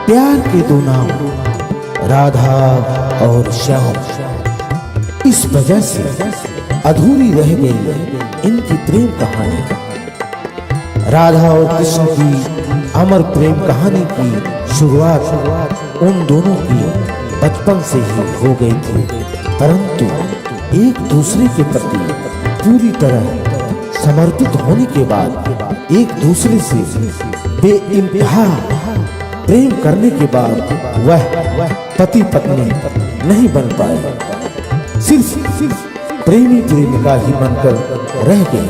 प्यार के दो नाम राधा और श्याम, इस वजह से अधूरी रह गई इनकी प्रेम कहानी। राधा और कृष्ण की अमर प्रेम कहानी की शुरुआत उन दोनों की बचपन से ही हो गई थी, परंतु एक दूसरे के प्रति पूरी तरह समर्पित होने के बाद, एक दूसरे से बेइंतहा प्रेम करने के बाद वह पति पत्नी नहीं बन पाए, सिर्फ प्रेमी प्रेमिका ही बनकर रह गए।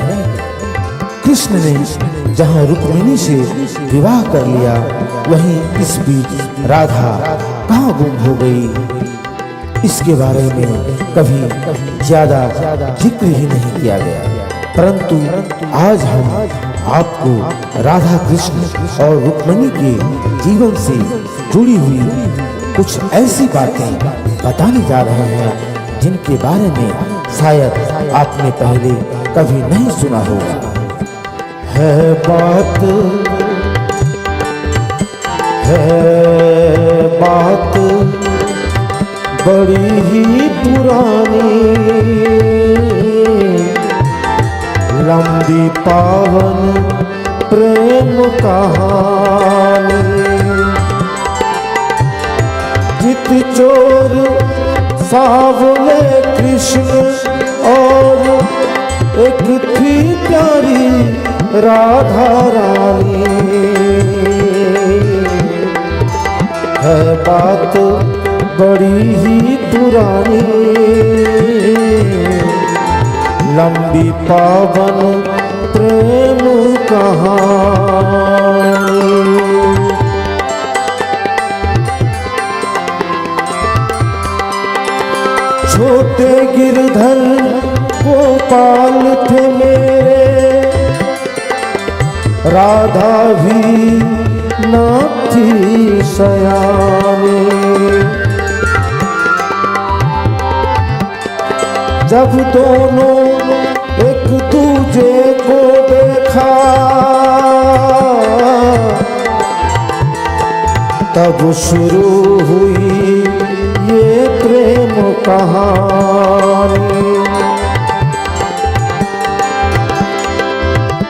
कृष्ण ने जहां रुक्मिणी से विवाह कर लिया, वहीं इस बीच राधा कहां गुम हो गई, इसके बारे में कभी ज्यादा जिक्र ही नहीं किया गया। परंतु आज हम आपको राधा कृष्ण और रुक्मिणी के जीवन से जुड़ी हुई कुछ ऐसी बातें बताने जा रहे हैं जिनके बारे में शायद आपने पहले कभी नहीं सुना होगा। है बात बड़ी ही पुरानी, लंबी पावन प्रेम कहानी। जित चोर सावले कृष्ण और एक थी प्यारी राधा रानी। है बात बड़ी ही पुरानी, लंबी पावन प्रेम कहानी। छोटे गिरधर गोपाल थे मेरे, राधा भी न थी सयानी। जब दोनों एक दूजे को देखा, तब शुरू हुई ये प्रेम कहानी।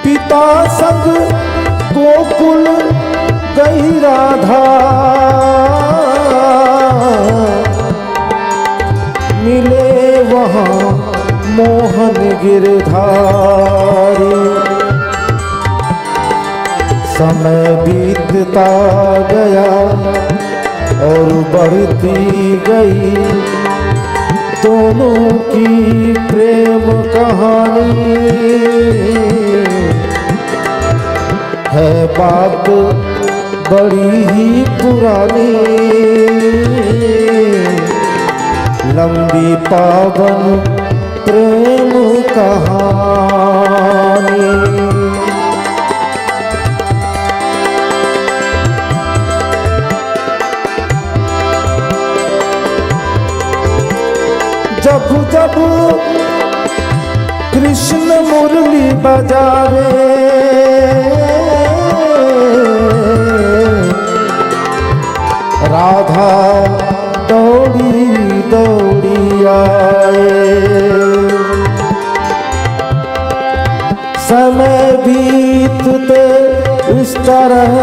पिता संग गोकुल गई राधा, मिले वहाँ मोहन गिरधारी। समय बीतता गया और बढ़ती गई दोनों की प्रेम कहानी। है बात बड़ी ही पुरानी, लंबी पावन प्रेम कहानी। जब जब कृष्ण मुरली बजावे, राधा दौड़ी दौड़ी आए। समय बीतते इस तरह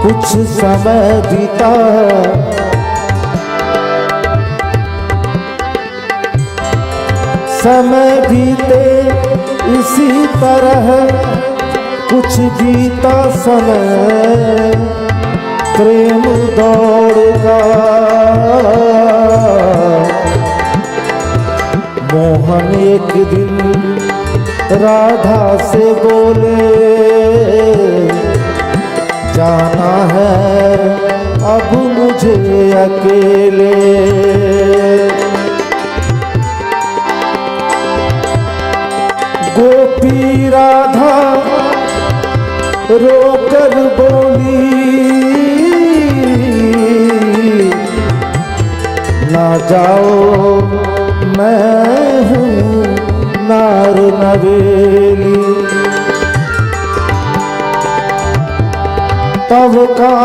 कुछ समय बीता, समय बीते इसी तरह कुछ बीता समय, प्रेम दौड़गा। मोहन एक दिन राधा से बोले, जाना है अब मुझे अकेले। गोपी राधा रोकर बोली, ना जाओ मैं हूँ नार नवेली। तब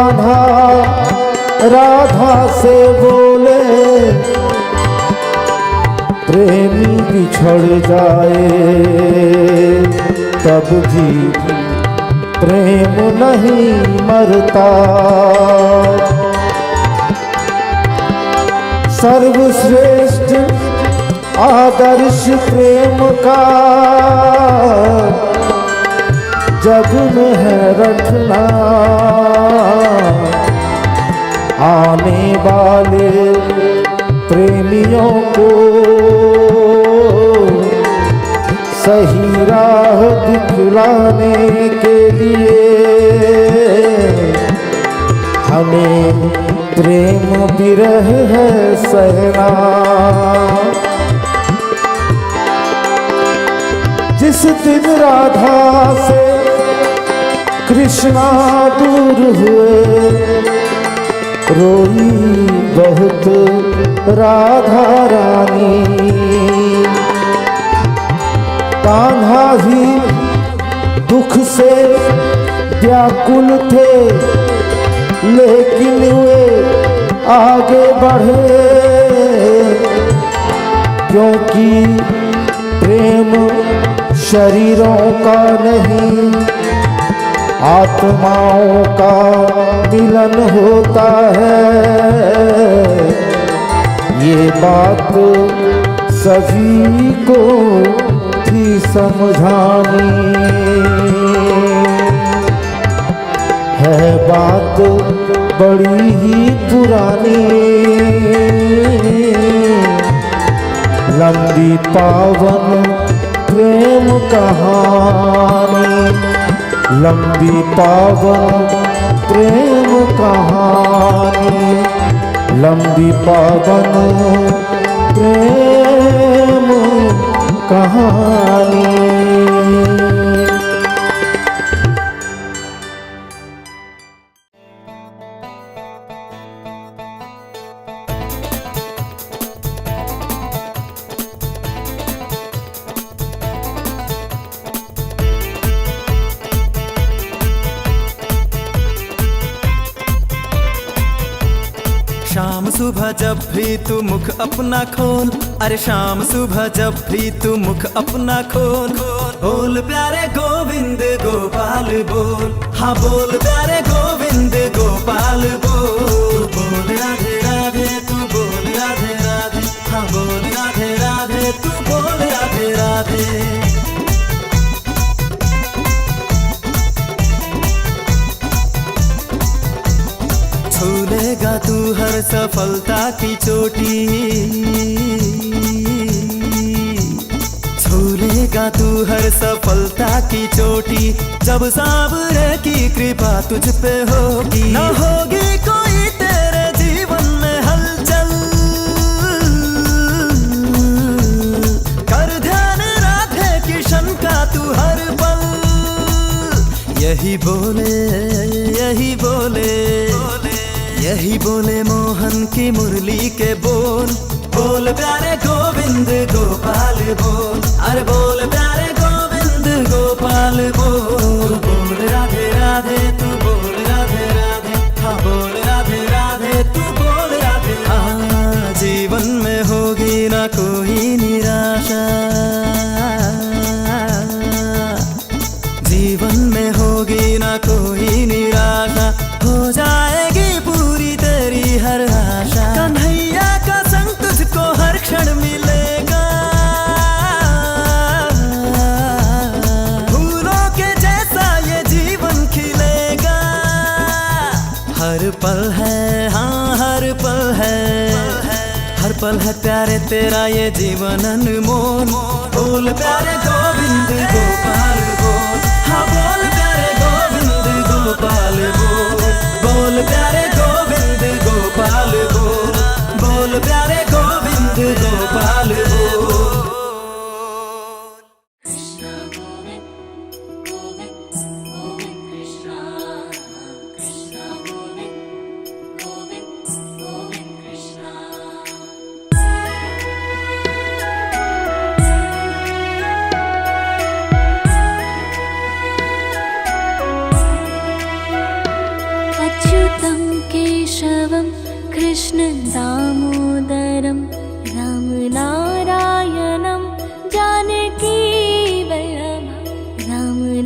कान्हा राधा से बोले प्रेमी बिछड़ जाए तब भी प्रेम नहीं मरता। सर्वश्रेष्ठ आदर्श प्रेम का जग में है रखना। आने वाले प्रेमियों को सही राह दिखलाने के लिए हमें प्रेम विरह है सहना। जिस दिन राधा से कृष्णा दूर हुए रोई बहुत राधा रानी। कान्हा ही दुख से व्याकुल थे लेकिन वे आगे बढ़े क्योंकि प्रेम शरीरों का नहीं आत्माओं का मिलन होता है। ये बात सभी को थी समझानी है बात बड़ी ही पुरानी। लंबी पावन प्रेम कहानी, लंबी पावन प्रेम कहानी, लंबी पावन प्रेम कहानी। शाम सुबह जब भी तू मुख अपना खोल, अरे शाम सुबह जब भी तू मुख अपना खोल, बोल प्यारे गोविंद गोपाल बोल, हाँ बोल प्यारे गोविंद गोपाल बोल। बोल राधे राधे तू बोल राधे राधे, हाँ बोल राधे राधे तू बोल राधे राधे। छूलेगा तू हर सफलता की चोटी, छूलेगा तू हर सफलता की चोटी, जब सांवरे की कृपा तुझ पे होगी। न होगी कोई तेरे जीवन में हलचल, कर ध्यान राधे किशन का तू हर पल। यही बोले यही बोले यही बोले मोहन की मुरली के बोल, बोल प्यारे गोविंद गोपाल बोल, अरे बोल प्यारे गोविंद गोपाल बोल। बोल राधे राधे तू बोल राधे राधे, हाँ बोल राधे राधे तू बोल राधे। हाँ जीवन में होगी ना कोई निराशा, जीवन में होगी ना कोई निराशा, हो जाएगी हर आशा। कन्हैया का संग तुझको हर क्षण मिलेगा, फूलों के जैसा ये जीवन खिलेगा। हर पल है हाँ हर पल है, हर पल है प्यारे तेरा ये जीवन अनमोल। बोल प्यारे गोविंद गोपाल बोल, हाँ बोल प्यारे गोविंद गोपाल बोल, बोल प्यारे गोविंद गोपाल बोल, बोल प्यारे गोविंद गोपाल बोल।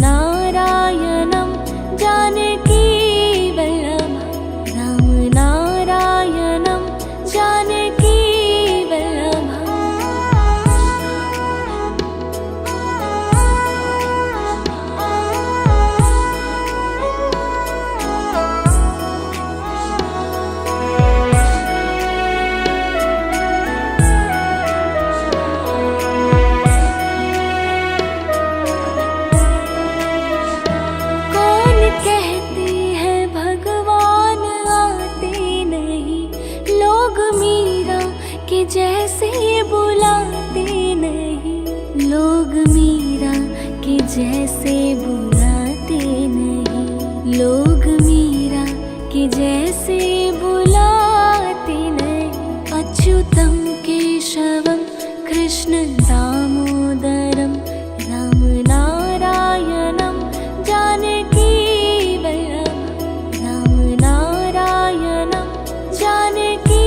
नारायणं जानकी वल्लभं राम नारायणं जानकी जैसे बुलाते नहीं, लोग मीरा के जैसे बुलाते नहीं, लोग मीरा के जैसे बुलाते नहीं। अच्युतं केशवं कृष्ण दामोदरं राम नारायणं जानकी वल्लभं राम नारायणं जानकी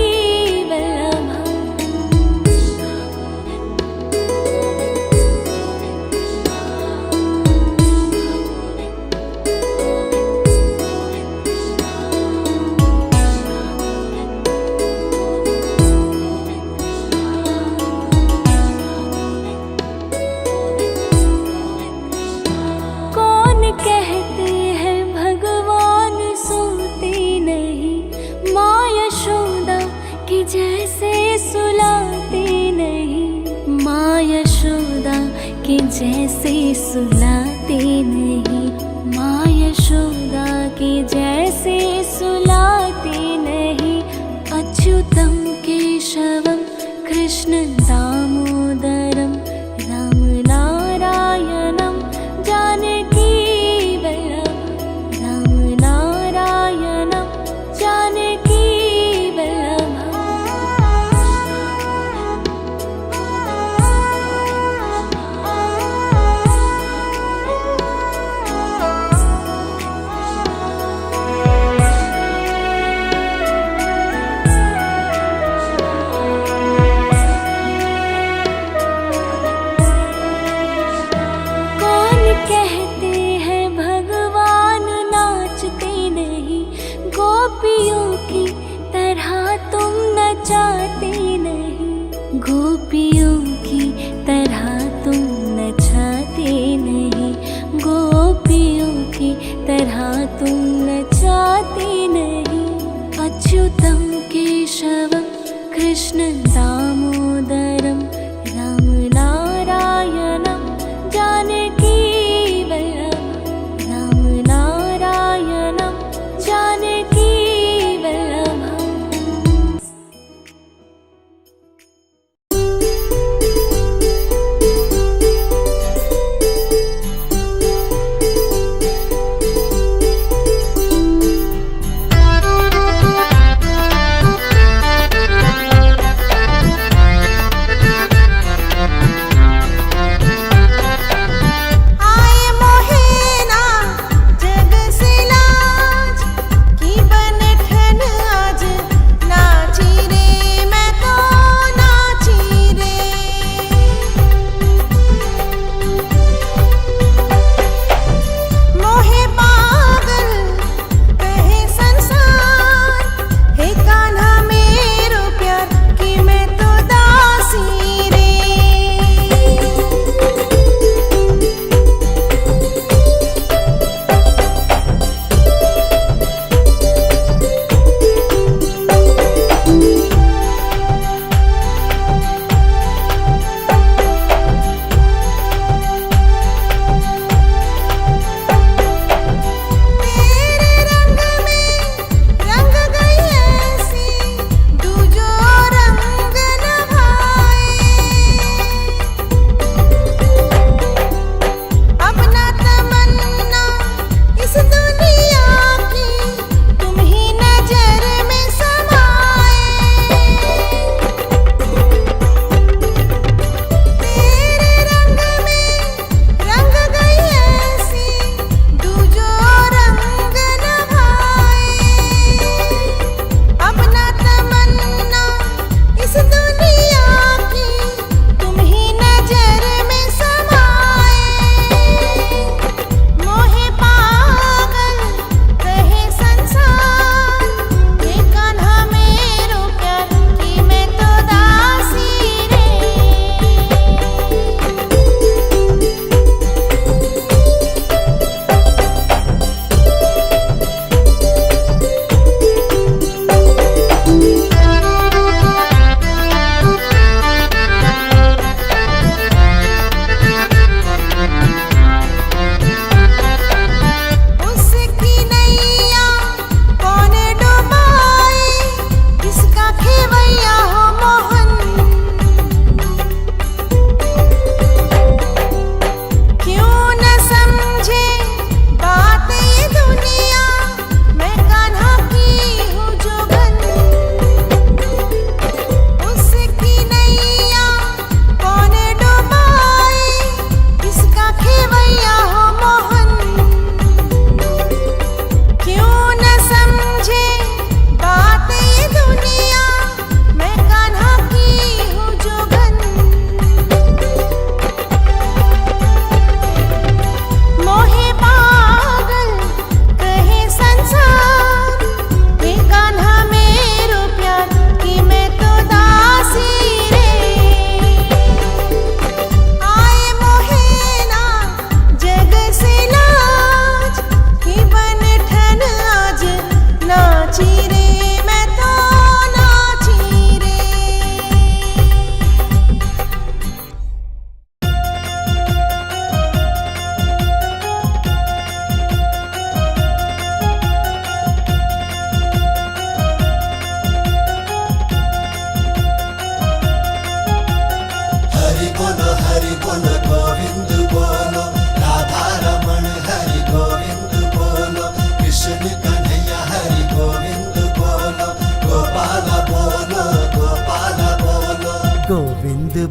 जैसे सुलाते नहीं, माँ यशोदा के जैसे सुलाते नहीं, माँ यशोदा के जैसे सुलाते नहीं। अच्युतं केशवं कृष्ण दामोदरं राम नारायणं जानकी वल्लभं राम नारायणं जानकी गोपियों की तरह तुम नचाते नहीं, गोपियों की तरह तुम नचाते नहीं। अच्युतं केशवं कृष्ण दामोदरं राम नारायणं जानकी वल्लभं राम नारायणं जानकी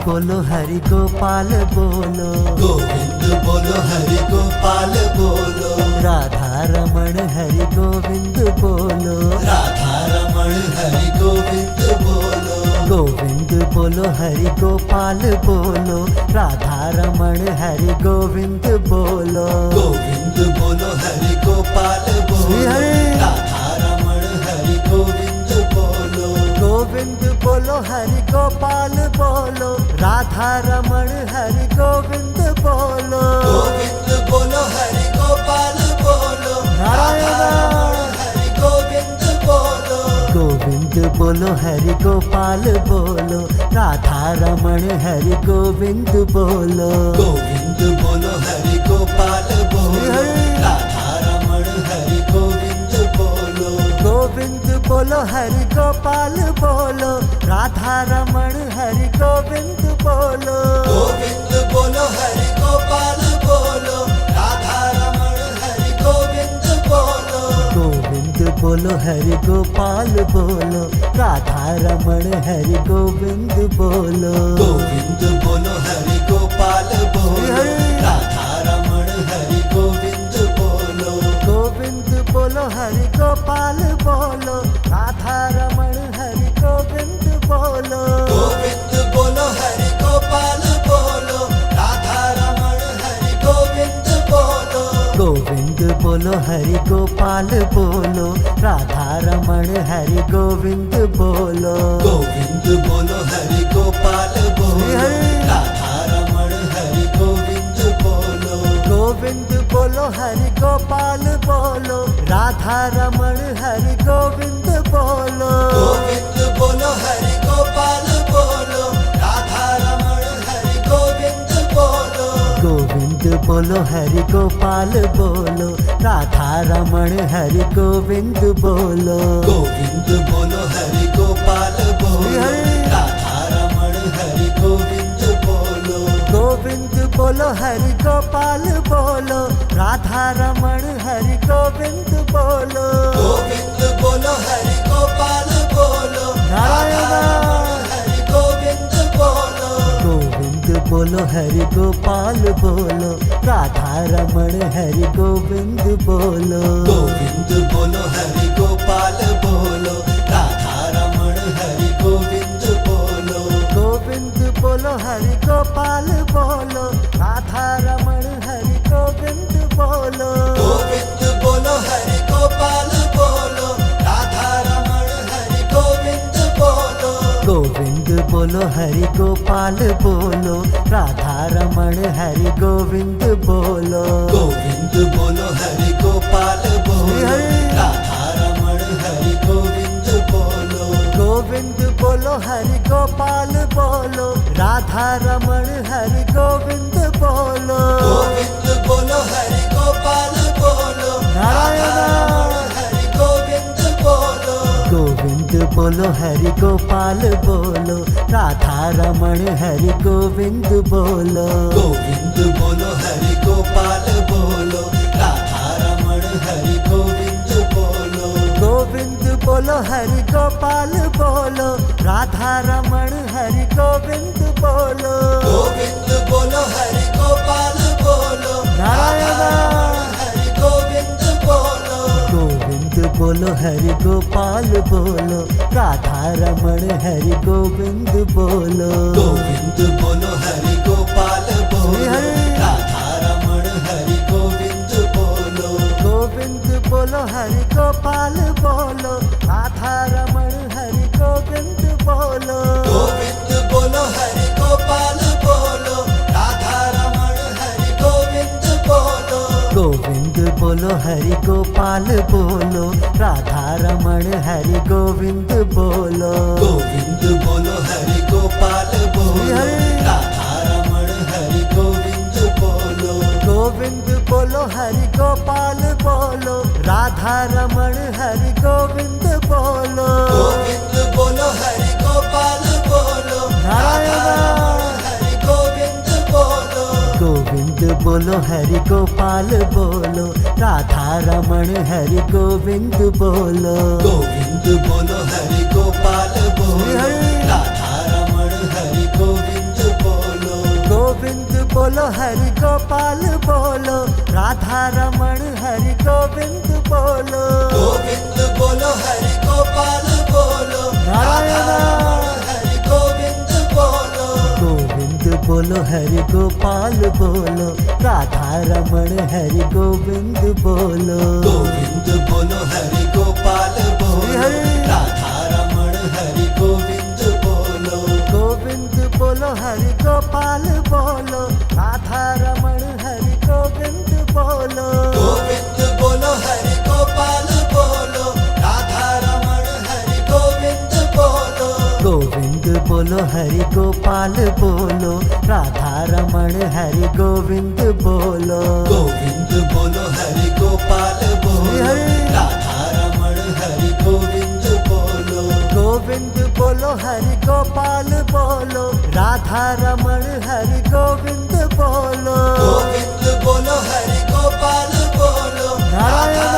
बोलो हरि गोपाल बोलो, गोविंद बोलो हरि गोपाल बोलो, राधा रमण हरि गोविंद बोलो, राधा रमण हरि गोविंद बोलो, गोविंद बोलो हरि गोपाल बोलो, राधा रमण हरि गोविंद बोलो, गोविंद बोलो हरि गोपाल बोलो, राधा रमण हरि गोविंद बोलो, गोविंद बोलो हरि गोपाल बोलो, राधा रमण हरि गोविंद बोलो, गोविंद बोलो हरि गोपाल बोलो, नारायण हरि गोविंद बोलो, गोविंद बोलो हरि गोपाल बोलो, राधा रमण हरि गोविंद बोलो, गोविंद बोलो हरि गोपाल बोलो, राधा रमण हरि गोविंद बोलो, गोविंद बोलो हरि गोपाल बोलो, राधा रमण हरि गोविंद बोलो, गोविंद बोलो हरि गोपाल बोलो, राधा रमण हरि गोविंद बोलो, गोविंद बोलो हरि गोपाल बोलो, राधा रमण हरि गोविंद बोलो, गोविंद बोलो हरि गोपाल बोलो, राधा रमण हरि गोविंद बोलो, गोविंद बोलो हरि गोपाल बोलो, राधा रमण हरि गोविंद बोलो, गोविंद बोलो हरि गोपाल बोलो, राधा रमण हरि गोविंद बोलो, गोविंद बोलो हरि गोपाल बोलो, राधा रमण हरि गोविंद बोलो, गोविंद बोलो हरि गोपाल बोलो, राधा रमण हरि गोविंद बोलो, गोविंद बोलो हरि गोपाल बोलो, राधा रमण हरि गोविंद बोलो, गोविंद बोलो हरि गोपाल बोलो, राधा रमण हरि गोविंद बोलो, गोविंद बोलो हरि गोपाल बोलो, राधा रमण हरि गोविंद बोलो, गोविंद बोलो हरि गोपाल बोलो, राधा रमण हरि गोविंद बोलो, गोविंद बोलो हरि गोपाल बोलो, राधा रमण हरि गोविंद बोलो, गोविंद बोलो हरि गोपाल बोलो, नारायण हरि गोविंद बोलो, गोविंद बोलो हरि गोपाल बोलो, राधा रमण हरि गोविंद बोलो, गोविंद बोलो हरि गोपाल बोलो, राधा रमण हरि गोविंद बोलो, गोविंद बोलो हरि गोपाल बोलो, राधा रमण हरि गोविंद बोलो, गोविंद बोलो हरि गोपाल बोलो, राधा रमण हरि गोविंद बोलो, गोविंद बोलो हरि गोपाल बोलो, राधा रमण हरि गोविंद बोलो, गोविंद बोलो हरि गोपाल बोलो, राधा रमण हरि गोविंद बोलो, गोविंद बोलो हरि गोपाल बोलो, राधा रमण हरि गोविंद बोलो, गोविंद बोलो हरि गोपाल बोलो, नारायण हरि गोविंद बोलो, गोविंद बोलो हरि गोपाल बोलो, राधा रमण हरि गोविंद बोलो, गोविंद बोलो हरि गोपाल बोलो, राधा रमण हरि गोविंद बोलो, गोविंद बोलो हरि गोपाल बोलो, राधा रमण हरि गोविंद बोलो, गोविंद बोलो हरि गोपाल बोलो, नारायण हरि गोविंद बोलो, गोविंद बोलो हरि गोपाल बोलो, राधा रमण हरि गोविंद बोलो, गोविंद बोलो हरि गोपाल बोलो, राधा रमण हरि गोविंद बोलो, गोविंद बोलो हरि गोपाल बोलो, राधा रमण हरि गोविंद बोलो, गोविंद बोलो हरि गोपाल बोलो, राधा रमण हरि गोविंद बोलो, गोविंद बोलो हरि गोपाल बोलो, राधा रमण हरि गोविंद बोलो, गोविंद बोलो हरि गोपाल बोलो, राधा रमण हरि गोविंद बोलो, गोविंद बोलो हरि गोपाल बोलो, राधा रमण हरि गोविंद बोलो, गोविंद बोलो हरि गोपाल बोलो, नारायण हरि गोविंद बोलो, गोविंद बोलो हरि गोपाल बोलो, राधा रमण हरि गोविंद बोलो, गोविंद बोलो हरि गोपाल बोलो, राधा रमण हरि गोविंद बोलो हरि गोपाल बोलो, राधा रमण हरि गोविंद बोलो। गोविंद बोलो हरि गोपाल बोलो, नारायण हरि गोविंद बोलो। गोविंद बोलो हरि गोपाल बोलो, राधा रमण हरि गोविंद बोलो। गोविंद बोलो हरि गोपाल बोलो, राधा रमण हरि गोविंद बोलो। गोविंद बोलो हरि गोपाल बोलो, राधा रमण हरि गोविंद बोलो। गोविंद बोलो हरि गोपाल बोलो, राधा रमण हरि गोविंद बोलो। गोविंद बोलो हरि गोपाल बोलो, राधा रमण हरि गोविंद बोलो। गोविंद बोलो हरि गोपाल बोलो, राधा रमण हरि गोविंद बोलो। गोविंद बोलो हरि गोपाल बोलो, राधा रमण हरि गोविंद बोलो। गोविंद बोलो हरि गोपाल बोलो, नारायण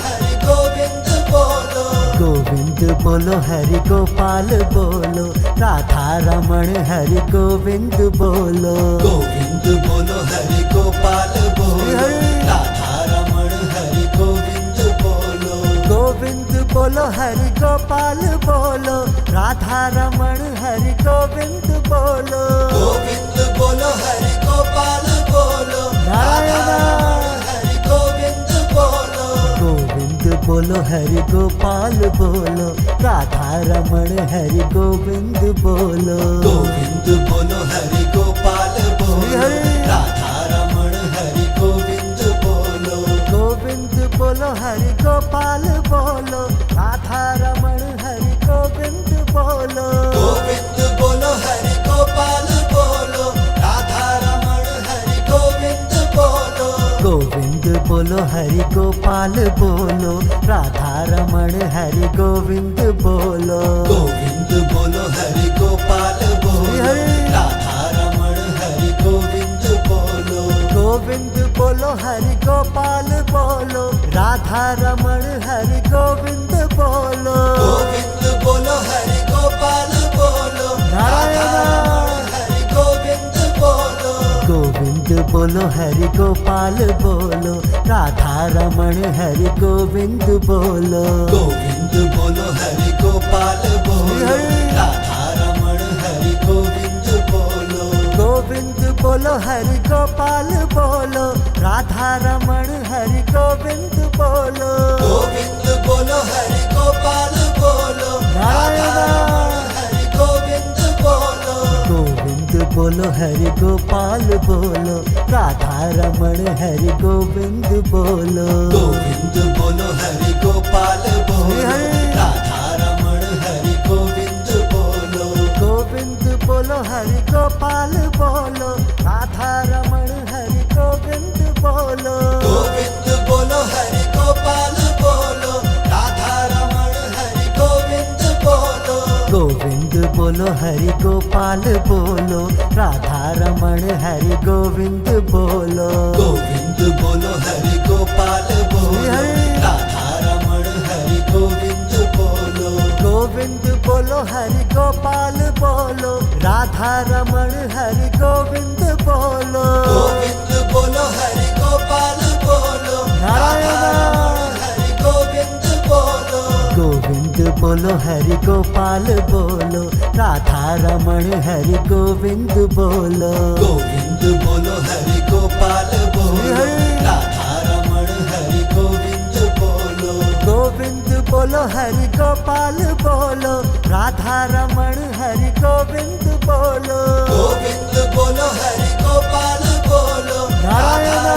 हरि गोविंद बोलो। गोविंद बोलो हरि गोपाल बोलो, राधा रमण हरि गोविंद बोलो। गोविंद बोलो हरि गोपाल बोलो, राधा रमण हरि गोविंद बोलो। गोविंद बोलो हरि गोपाल बोलो, राधा रमण हरि गोविंद बोलो। गोविंद बोलो हरि गोपाल बोलो, नारायण हरि गोविंद बोलो। गोविंद बोलो हरि गोपाल बोलो, राधा रमण हरि गोविंद बोलो। गोविंद बोलो हरि गोपाल बोलो, राधा रमण हरि गोविंद बोलो। गोविंद बोलो हरि गोपाल बोलो, राधा रमण हरि गोविंद बोलो। गोविंद बोलो हरि गोपाल बोलो, राधा रमण हरि गोविंद बोलो। गोविंद बोलो हरि गोपाल बोलो, राधा रमण हरि गोविंद बोलो। गोविंद बोलो हरि गोपाल बोलो, राधा रमण हरि गोविंद बोलो। गोविंद बोलो हरि गोपाल बोलो, राधा रमण हरि गोविंद बोलो। गोविंद बोलो हरि गोपाल बोलो, नारायण हरि गोविंद बोलो। गोविंद बोलो हरि गोपाल बोलो, राधा रमण हरि गोविंद बोलो। गोविंद बोलो हरि गोपाल बोलो, राधा रमण हरि गोविंद बोलो। गोविंद बोलो हरि गोपाल बोलो, राधा रमण हरि गोविंद बोलो। गोविंद बोलो हरि गोपाल बोलो, नारायण हरि गोविंद बोलो। गोविंद बोलो हरि गोपाल बोलो, राधा रमण हरि गोविंद बोलो। गोविंद बोलो हरि गोपाल बोलो, राधा रमण हरि गोविंद बोलो। गोविंद बोलो हरि गोपाल बोलो, राधा रमण हरि गोविंद बोलो। गोविंद बोलो हरि गोपाल बोलो, राधा रमण हरि गोविंद बोलो। गोविंद बोलो हरि गोपाल बोलो, राधा रमण हरि गोविंद बोलो। गोविंद बोलो हरि गोपाल बोलो, राधा रमण हरि गोविंद बोलो। गोविंद बोलो हरि गोपाल बोलो, राधा रमण हरि गोविंद बोलो। गोविंद बोलो हरि गोपाल बोलो, नारायण हरि गोविंद बोलो। गोविंद बोलो हरि गोपाल बोलो, राधा रमण हरि गोविंद बोलो। गोविंद बोलो हरि गोपाल बोलो, राधा रमण हरि गोविंद बोलो। गोविंद बोलो हरि गोपाल बोलो, राधा रमण हरि गोविंद बोलो। गोविंद बोलो हरि गोपाल बोलो, नारायण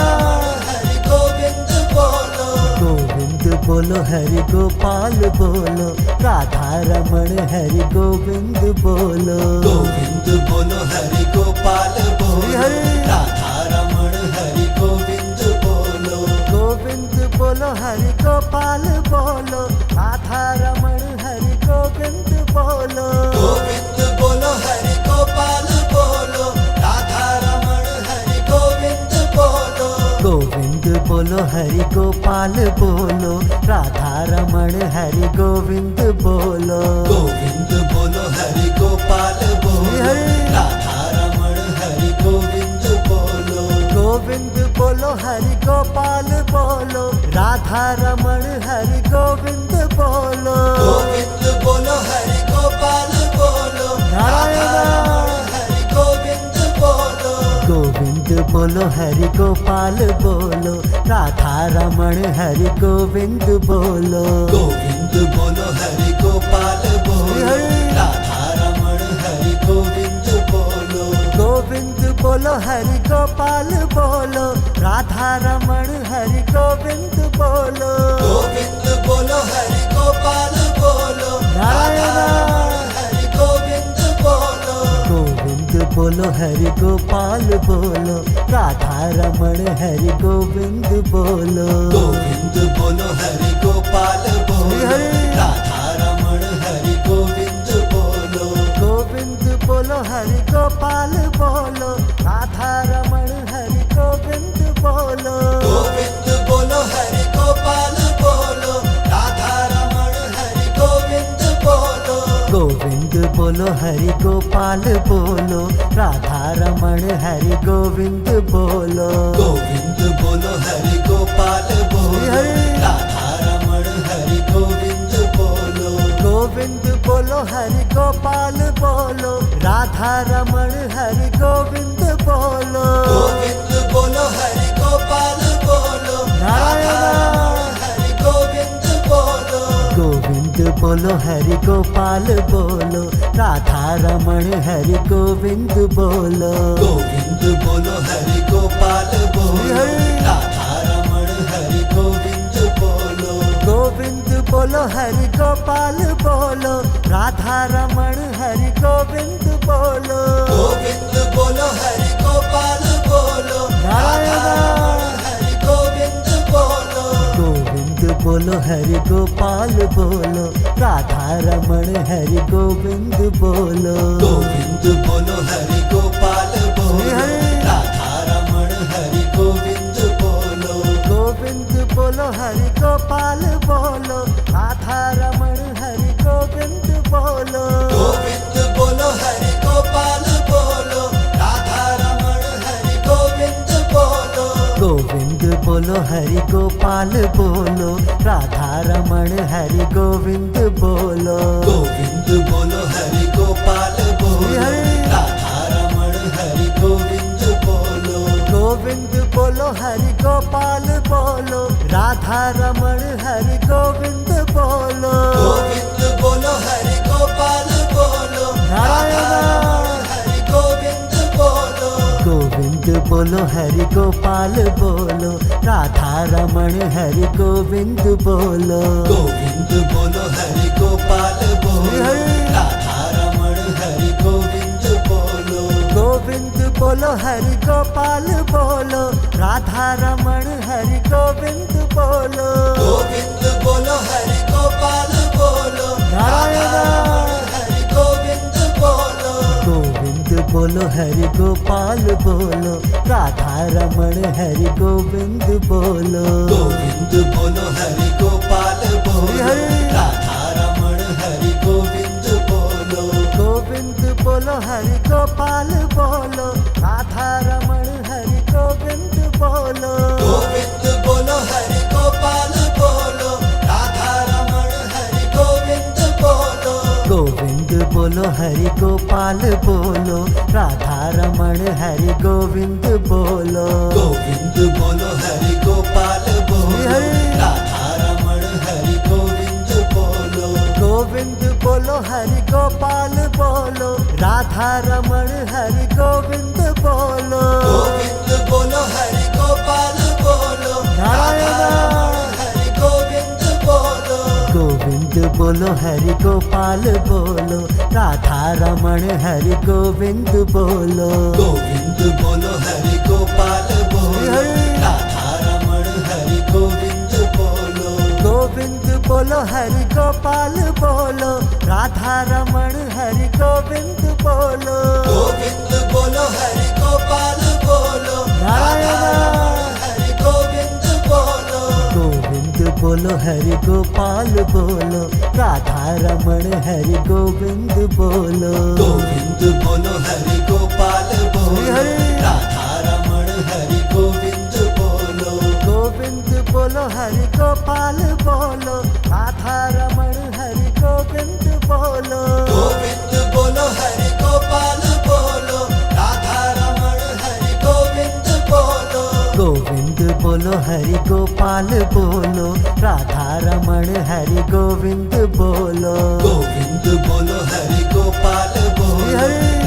हरि गोविंद बोलो। गोविंद बोलो हरि गोपाल बोलो, राधा रमण हरि गोविंद बोलो। गोविंद बोलो हरि गोपाल बोलो, राधा रमण हरि गोविंद बोलो। गोविंद बोलो हरि गोपाल बोलो, राधा रमण हरि गोविंद बोलो। गोविंद बोलो हरि गोपाल बोलो, राधा रमण हरि गोविंद बोलो। गोविंद बोलो हरि गोपाल बोलो, राधा रमण हरि गोविंद बोलो। गोविंद बोलो हरि गोपाल बोलो, राधा रमण हरि गोविंद गोविंद बोलो हरि गोपाल बोलो, राधा रमण हरि गोविंद बोलो। गोविंद बोलो हरि गोपाल बोलो, नारायण हरि गोविंद बोलो। गोविंद बोलो हरि गोपाल बोलो, राधा रमण हरि गोविंद बोलो। गोविंद बोलो हरि गोपाल बोलो, राधा रमण हरि गोविंद बोलो। गोविंद बोलो हरि गोपाल बोलो, राधा रमण हरि गोविंद बोलो। गोविंद बोलो हरि गोपाल बोलो, नारायण हरि गोविंद बोलो। गोविंद बोलो हरि गोपाल बोलो, राधा रमण हरि गोविंद बोलो। गोविंद बोलो हरि गोपाल बोलो, राधा रमण हरि गोविंद बोलो। गोविंद बोलो हरि गोपाल बोलो, राधा रमण हरि गोविंद बोलो। गोविंद बोलो हरि गोपाल बोलो, राधा रमण हरि गोविंद बोलो। गोविंद बोलो हरि गोपाल बोलो, राधा रमण हरि गोविंद बोलो। गोविंद बोलो हरि गोपाल बोलो, राधा रमण हरि गोविंद बोलो। गोविंद बोलो हरि गोपाल बोलो, राधा रमण हरि गोविंद बोलो। गोविंद बोलो हरि गोपाल बोलो, नारायण हरि गोविंद बोलो। गोविंद बोलो हरि गोपाल बोलो, राधा रमण हरि गोविंद बोलो। गोविंद बोलो हरि गोपाल बोलो, राधा रमण हरि गोविंद बोलो। गोविंद बोलो हरि गोपाल बोलो, राधा रमण हरि गोविंद बोलो। गोविंद बोलो हरि गोपाल बोलो, नारायण हरि गोविंद बोलो। गोविंद बोलो हरि गोपाल बोलो, राधा रमण हरि गोविंद बोलो। गोविंद बोलो हरि गोपाल बोलो, राधा रमण हरि गोविंद बोलो। गोविंद बोलो हरि गोपाल बोलो, राधा रमण हरि गोविंद बोलो। गोविंद बोलो हरि गोपाल बोलो, राधा रमण हरि गोविंद बोलो। गोविंद बोलो हरि गोपाल बोलो, राधा रमण हरि गोविंद बोलो। गोविंद बोलो हरि गोपाल बोलो, राधा रमण हरि गोविंद बोलो। गोविंद बोलो हरि गोपाल बोलो, राधा रमण हरि गोविंद बोलो। गोविंद बोलो हरि गोपाल बोलो, नारायण हरि गोविंद बोलो। गोविंद बोलो हरि गोपाल बोलो, राधा रमण हरि गोविंद बोलो। गोविंद बोलो हरि गोपाल बोलो, राधा रमण हरि गोविंद बोलो। गोविंद बोलो हरि गोपाल बोलो, राधा रमण हरि गोविंद बोलो। गोविंद बोलो हरि गोपाल बोलो, नारायण हरि गोविंद बोलो। गोविंद बोलो हरि गोपाल बोलो, राधा रमण हरि गोविंद बोलो। गोविंद बोलो हरि गोपाल बोलो, राधा रमण हरि गोविंद बोलो। गोविंद बोलो हरि गोपाल बोलो, राधा रमण हरि गोविंद बोलो। गोविंद बोलो हरि गोपाल बोलो, राधा रमण हरि गोविंद बोलो। गोविंद बोलो हरि गोपाल बोलो, राधा रमण हरि गोविंद बोलो। गोविंद बोलो हरि गोपाल बोलो, राधा रमण हरि गोविंद बोलो। गोविंद बोलो हरि गोपाल बोलो, राधा रमण हरि गोविंद बोलो। गोविंद बोलो हरि गोपाल बोलो, नारायण हरि गोविंद बोलो। गोविंद बोलो हरि गोपाल बोलो, राधा रमण हरि गोविंद बोलो। गोविंद बोलो हरि गोपाल बोलो, राधा रमण हरि गोविंद बोलो। गोविंद बोलो हरि गोपाल बोलो, राधा रमण हरि गोविंद बोलो। गोविंद बोलो हरि गोपाल बोलो, नारायण हरि गोविंद बोलो। गोविंद बोलो हरि गोपाल बोलो, राधा रमण हरि गोविंद बोलो। गोविंद बोलो हरि गोपाल बोलो, राधा रमण हरि गोविंद बोलो, गोविंद बोलो हरि गोपाल बोलो, राधा रमण हरि गोविंद बोलो, गोविंद बोलो हरि गोपाल बोलो, राधा रमण हरि गोविंद बोलो, गोविंद बोलो हरि गोपाल बोलो, राधा रमण हरि गोविंद बोलो, गोविंद बोलो हरि गोपाल बोलो,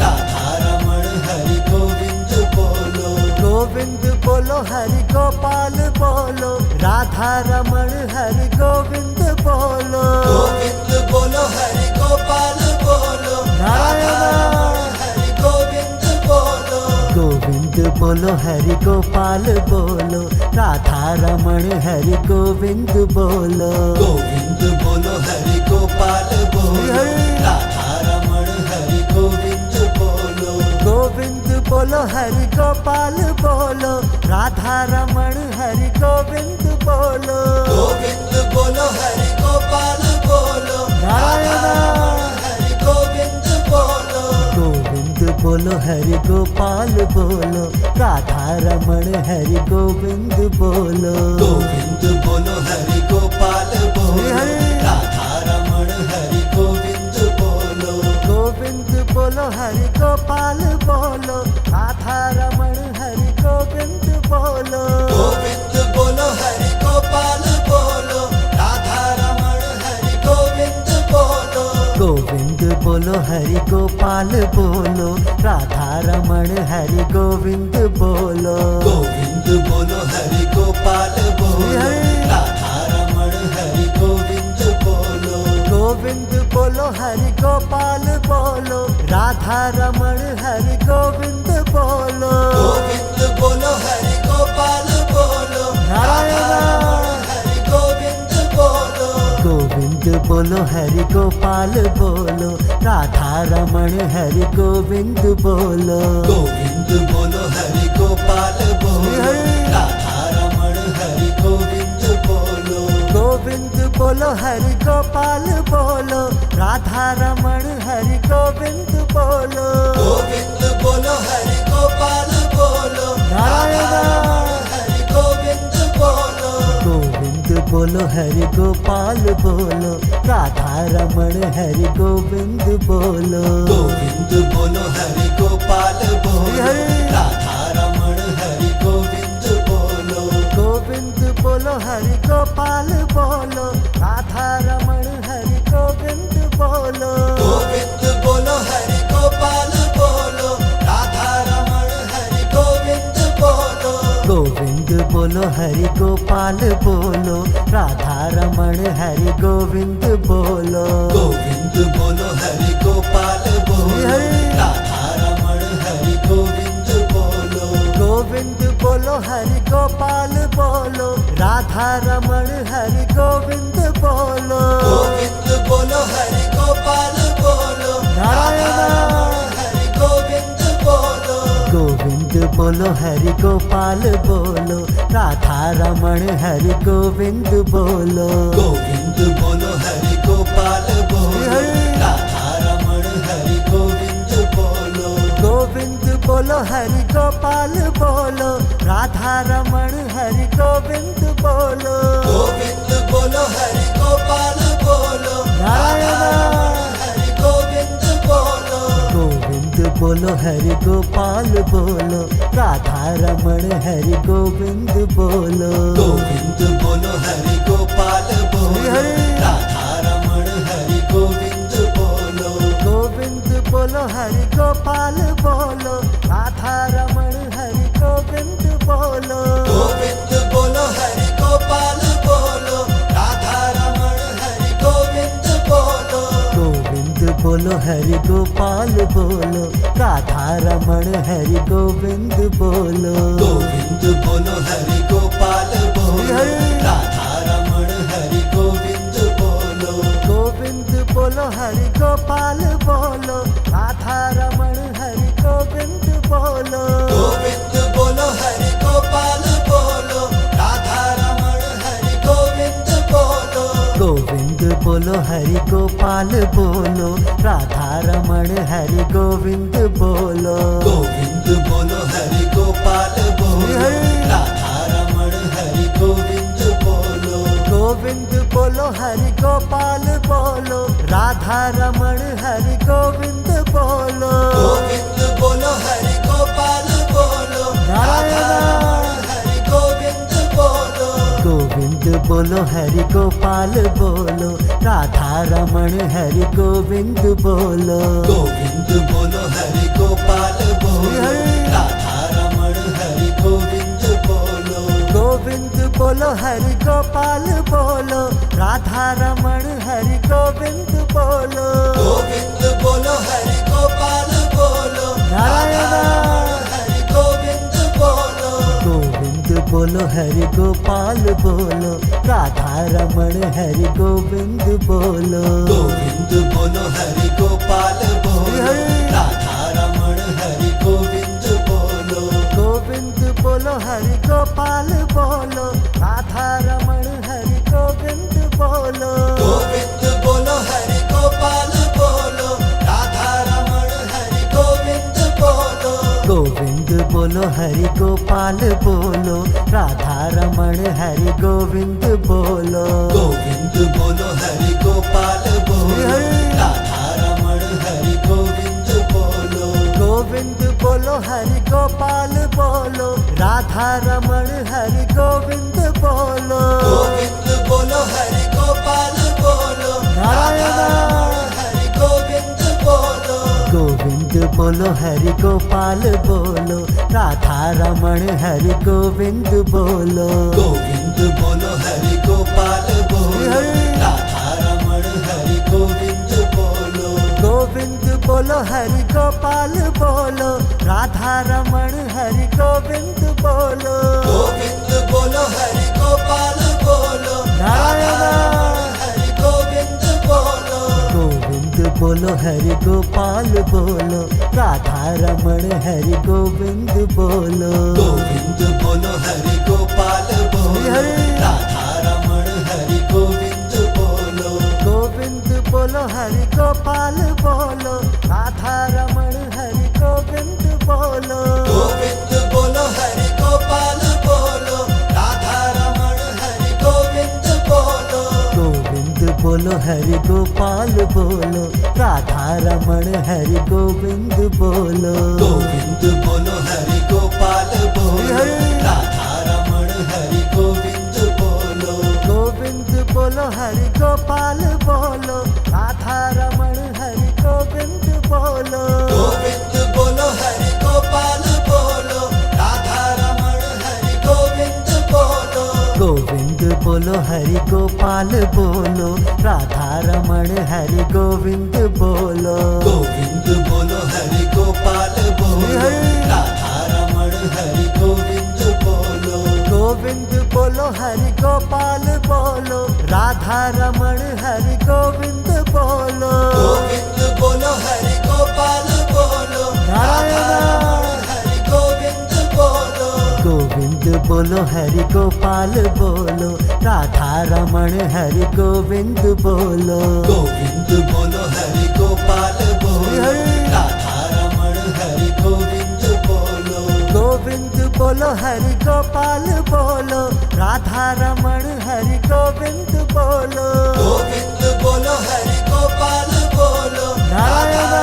राधा रमण हरि गोविंद बोलो, गोविंद बोलो हरि गोपाल बोलो, राधा रमण हरि गोविंद बोलो, गोविंद बोलो हरि गोपाल बोलो, राधा रमण हरि गोविंद बोलो, गोविंद बोलो हरि गोपाल बोलो, राधा रमण हरि गोविंद बोलो, गोविंद बोलो हरि गोपाल बोलो, राधा रमण हरि गोविंद बोलो, गोविंद बोलो हरि गोपाल बोलो, राधा रमण हरि गोविंद बोलो, गोविंद बोलो हरि गोपाल बोलो, राधा रमण हरि गोविंद बोलो, गोविंद बोलो हरि गोपाल बोलो, राधा रमण हरि गोविंद बोलो, गोविंद बोलो हरि गोपाल बोलो, राधा रमण हरि गोविंद बोलो, गोविंद बोलो हरि गोपाल बोलो, राधा रमण हरि गोविंद बोलो, गोविंद बोलो हरि गोपाल बोलो, राधा रमण हरि गोविंद बोलो, गोविंद बोलो हरि गोपाल बोलो, राधा रमण हरि गोविंद बोलो, गोविंद बोलो हरि गोपाल बोलो, राधा रमण हरि गोविंद बोलो, गोविंद बोलो हरि गोपाल बोलो, राधा रमण हरि गोविंद बोलो, गोविंद बोलो हरि गोपाल बोलो, राधा रमण हरि गोविंद बोलो, गोविंद बोलो हरि गोपाल बोलो, राधा रमण हरि गोविंद बोलो, गोविंद बोलो हरि गोपाल बोलो, राधा रमण हरि गोविंद बोलो, गोविंद बोलो हरि गोपाल बोलो, राधा रमण हरि गोविंद बोलो, गोविंद बोलो हरि गोपाल बोलो, राधा रमण हरि गोविंद बोलो, गोविंद बोलो हरि गोपाल बोलो, राधा रमण हरि गोविंद बोलो, गोविंद बोलो हरि गोपाल बोलो, राधा रमण हरि गोविंद बोलो, गोविंद बोलो हरि गोपाल बोलो, राधा रमण हरि गोविंद बोलो, गोविंद बोलो हरि गोपाल बोलो, राधा रमण हरि गोविंद बोलो, गोविंद बोलो हरि गोपाल बोलो, राधा रमण हरि गोविंद बोलो, गोविंद बोलो हरि गोपाल बोलो, राधा रमण हरि गोविंद बोलो, गोविंद बोलो हरि गोपाल बोलो, राधा रमण हरि गोविंद बोलो, गोविंद बोलो हरि गोपाल बोलो, राधा रमण हरि गोविंद बोलो, गोविंद बोलो हरि गोपाल बोलो, राधा रमण हरि गोविंद बोलो, गोविंद बोलो हरि गोपाल बोलो, राधा रमण हरि गोविंद बोलो, गोविंद बोलो हरि गोपाल बोलो, राधा रमण हरि गोविंद बोलो, गोविंद बोलो हरि गोपाल बोलो, राधा रमण हरि गोविंद बोलो, गोविंद बोलो हरि गोपाल बोलो, राधा रमण हरि गोविंद बोलो, गोविंद बोलो हरि गोपाल बोलो, राधा रमण हरि गोविंद बोलो, गोविंद बोलो हरि गोपाल बोलो, राधा रमण हरि गोविंद बोलो, गोविंद बोलो हरि गोपाल बोलो, राधा रमण हरि गोविंद बोलो, गोविंद बोलो हरि गोपाल बोलो, राधा रमण हरि गोविंद बोलो, गोविंद बोलो हरि गोपाल बोलो, राधा रमण हरि गोविंद बोलो, गोविंद बोलो हरि गोपाल बोलो, राधा रमण हरि गोविंद बोलो, गोविंद बोलो हरि गोपाल बोलो, राधा रमण हरि गोविंद बोलो, गोविंद बोलो हरि गोपाल बोलो, राधा रमण हरि गोविंद बोलो, गोविंद बोलो हरि गोपाल बोलो, बोलो हरि गोपाल बोलो, राधा रमण हरि गोविंद बोलो। गोविंद बोलो हरि गोपाल बोलो, राधा रमण हरि गोविंद बोलो। गोविंद बोलो हरि गोपाल बोलो, राधा रमण हरि गोविंद बोलो। गोविंद बोलो हरि गोपाल बोलो, राधा रमण हरि गोविंद बोलो। गोविंद बोलो हरि गोपाल बोलो, राधा रमण हरि गोविंद बोलो। गोविंद बोलो हरि गोपाल बोलो, नारायण हरि गोविंद बोलो। गोविंद बोलो हरि गोपाल बोलो, राधा रमण हरि गोविंद बोलो। गोविंद बोलो हरि गोपाल बोलो, राधा रमण हरि गोविंद बोलो। गोविंद बोलो हरि गोपाल बोलो, राधा रमण हरि गोविंद बोलो। गोविंद बोलो हरि गोपाल बोलो, राधा रमण हरि गोविंद बोलो। गोविंद बोलो हरि गोपाल बोलो, राधा रमण हरि गोविंद बोलो। गोविंद बोलो हरि गोपाल बोलो, राधा रमण हरि गोविंद बोलो। गोविंद बोलो हरि गोपाल बोलो, राधा रमण हरि गोविंद बोलो। गोविंद बोलो हरि गोपाल बोलो, नारायण हरि गोविंद बोलो। गोविंद बोलो हरि गोपाल बोलो, राधा रमण हरि गोविंद बोलो। गोविंद बोलो हरि गोपाल बोलो, राधा रमण हरि गोविंद बोलो। गोविंद बोलो हरि गोपाल बोलो, राधा रमण हरि गोविंद बोलो। गोविंद बोलो हरि गोपाल बोलो, नारायण हरि गोविंद बोलो। गोविंद बोलो हरि गोपाल बोलो, राधा रमण हरि गोविंद बोलो। गोविंद बोलो हरि गोपाल बोलो, राधा रमण हरि गोविंद बोलो। गोविंद बोलो हरि गोपाल बोलो, राधा रमण हरि गोविंद बोलो। गोविंद बोलो हरि गोपाल बोलो, राधा रमण हरि गोविंद बोलो। गोविंद बोलो हरि गोपाल बोलो, राधा रमण हरि गोविंद बोलो। गोविंद बोलो हरि गोपाल बोलो, राधा रमण हरि गोविंद बोलो। गोविंद बोलो हरि गोपाल बोलो, राधा रमण हरि गोविंद बोलो। गोविंद बोलो हरि गोपाल बोलो, राधा रमण हरि गोविंद बोलो। गोविंद बोलो हरि गोपाल बोलो, राधा रमण हरि गोविंद बोलो। गोविंद बोलो हरि गोपाल बोलो, राधा रमण हरि गोविंद बोलो। गोविंद बोलो हरि गोपाल बोलो, राधा रमण हरि गोविंद बोलो। गोविंद बोलो हरि गोपाल बोलो, नारायण हरि गोविंद बोलो। गोविंद बोलो हरि गोपाल बोलो, राधा रमण हरि गोविंद बोलो। गोविंद बोलो हरि गोपाल बोलो, राधा रमण हरि गोविंद बोलो। गोविंद बोलो हरि गोपाल बोलो, राधा रमण हरि गोविंद बोलो। गोविंद बोलो हरि गोपाल बोलो, नारायण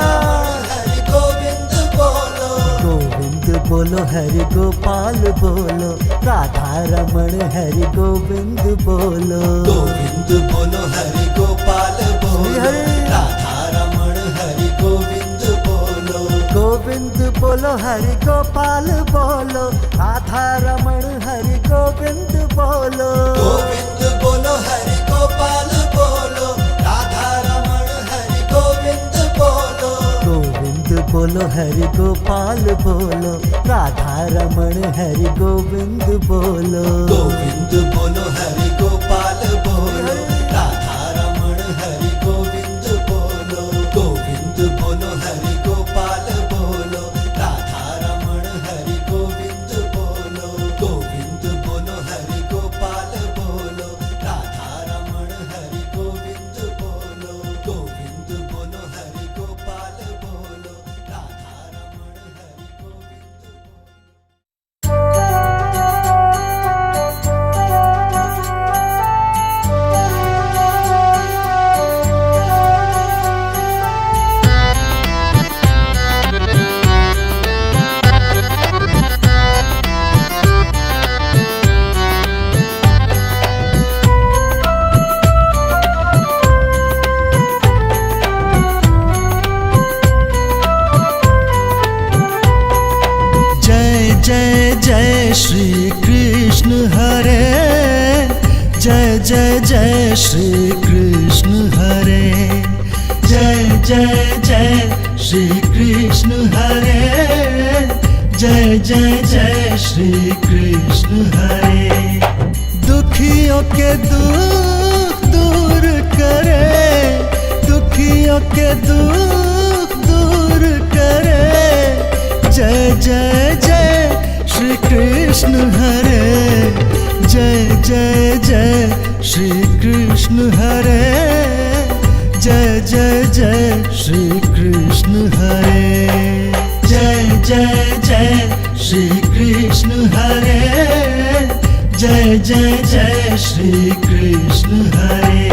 हरि गोविंद बोलो। गोविंद बोलो हरि गोपाल बोलो, राधा रमण हरि गोविंद बोलो। गोविंद बोलो हरि गोपाल बोलो, राधा रमण हरि गोविंद बोलो। गोविंद बोलो हरि गोपाल बोलो, राधा रमण हरि गोविंद बोलो। गोविंद बोलो हरि गोपाल बोलो, राधा रमण हरि गोविंद बोलो। गोविंद बोलो हरि गोपाल बोलो, राधा रमण हरि गोविंद बोलो। गोविंद बोलो हरि गोपाल बोलो, राधा रमण हरि गोविंद बोलो। गोविंद बोलो हरि गोपाल बोलो, राधा रमण हरि गोविंद बोलो। गोविंद बोलो हरि गोपाल बोलो, राधा रमण हरि गोविंद बोलो। गोविंद बोलो हरि गोपाल बोलो, राधा रमण हरि गोविंद बोलो। जय जय जय श्री कृष्ण हरे, जय जय जय श्री कृष्ण हरे, जय जय जय श्री कृष्ण हरे। दुखियों के दुख दूर करे, दुखियों के दुख दूर करे, जय जय जय श्री कृष्ण हरे, जय जय जय श्री कृष्ण हरे, जय जय जय श्री कृष्ण हरे, जय जय जय श्री कृष्ण हरे, जय जय जय श्री कृष्ण हरे।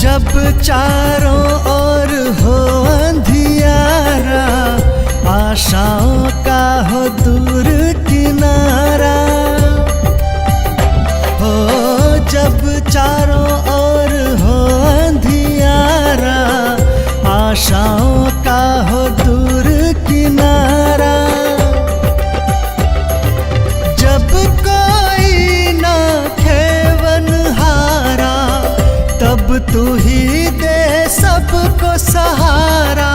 जब चारों ओर हो अंधियारा, आशाओं का हो दूर किनारा, हो जब चारों ओर हो अंधियारा, आशाओं का हो दूर किनारा, जब कोई ना खेवनहारा, तब तू ही दे सबको सहारा,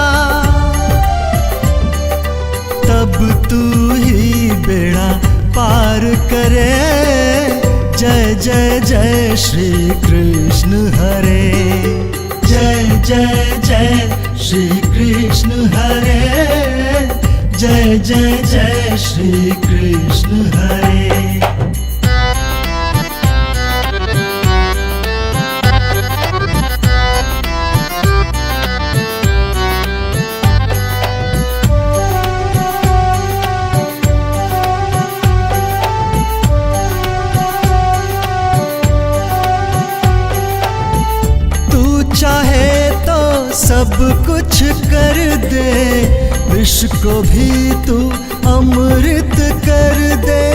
तब तू ही बेड़ा पार करे, जय जय जय श्री कृष्ण हरे, जय जय जय श्री कृष्ण हरे, जय जय जय श्री कृष्ण हरे। चाहे तो सब कुछ कर दे, विष को भी तू अमृत कर दे,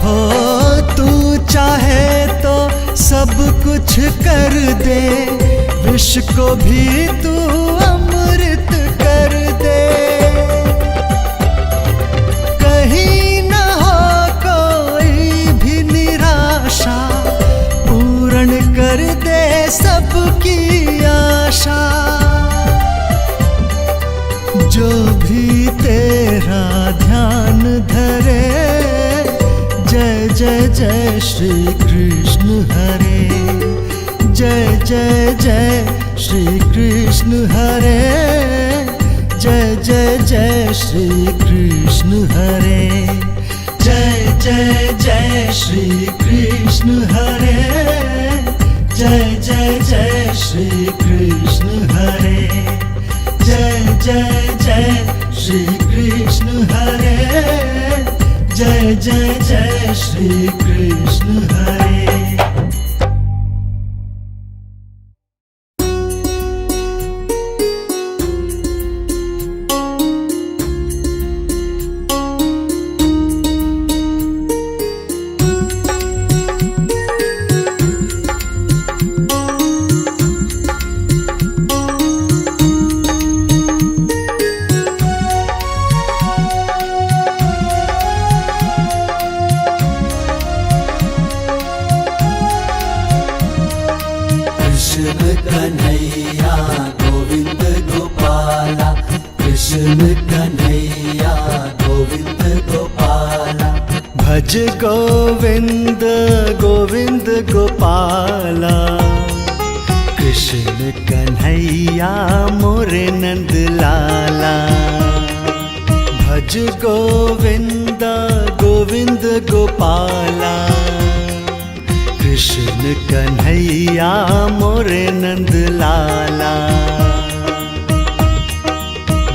हो तू चाहे तो सब कुछ कर दे, विष को भी तू अमृत कर दे, कहीं न हो कोई भी निराशा, पूर्ण कर दे सबकी आशा, जो भी तेरा ध्यान धरे, जय जय जय श्री कृष्ण हरे, जय जय जय श्री कृष्ण हरे, जय जय जय श्री कृष्ण हरे, जय जय जय श्री कृष्ण हरे, जय जय जय श्री कृष्ण हरे, जय जय जय श्री कृष्ण हरे, जय जय जय श्री कृष्ण हरे। कृष्ण कन्हैया गोविंद गोपाला, कृष्ण कन्हैया गोविंद गोपाला, भज गोविंद गोविंद गोपाला, कृष्ण कन्हैया मोरे नंद लाला, भज गोविंद गोविंद गोपाला, कृष्ण कन्हैया मोरे नंद लाला,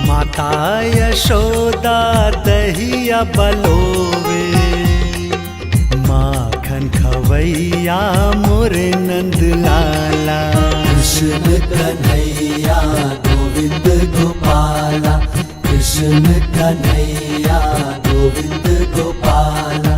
माता यशोदा दहिया बलोवे, माखन खवैया मोरे नंद लाला, कृष्ण कन्हैया गोविंद गोपाला, कृष्ण कन्हैया गोविंद गोपाला।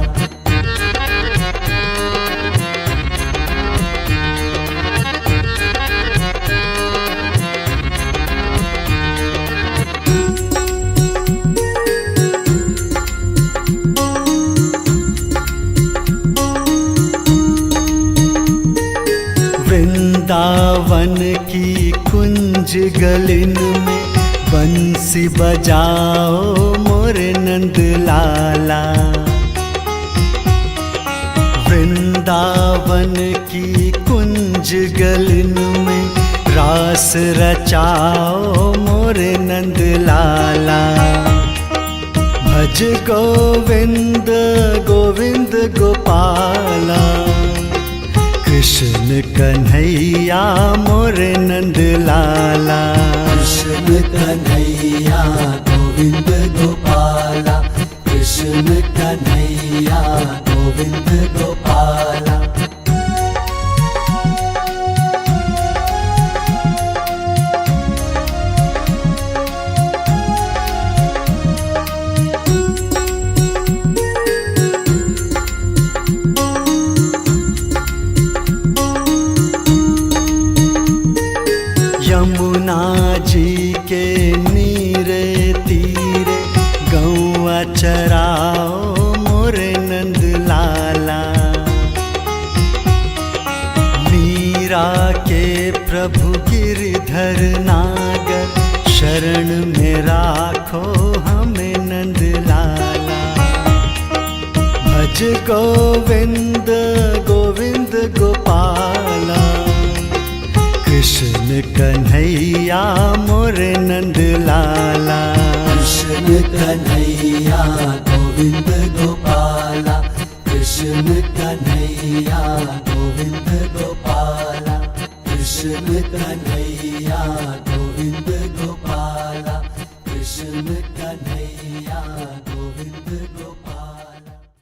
वृंदावन की कुंज गलिन में बंसी बजाओ मोरे नंद लाला। वृंदावन की कुंज गलिन में रास रचाओ मोरे नंद लाला। भज गोविंद गोविंद गोपाला, कृष्ण कन्हैया मोरे नंद लाला। कृष्ण कन्हैया गोविंद गोपाला, कृष्ण कन्हैया गोविंद गोपाला। यमुना जी के नीरे तीरे गौआ चराओ मोरे नंद लाला। मीरा के प्रभु गिरधर नागर, शरण में राखो हमें नंद लाला। भज गोविंद गोविंद गोपाला, कृष्ण कन्हैया मोरे नंद लाला। कृष्ण कन्हैया गोविंद गोपाला, कृष्ण कन्हैया गोविंद गोपाला, कृष्ण कन्हैया गोविंद गोपाला।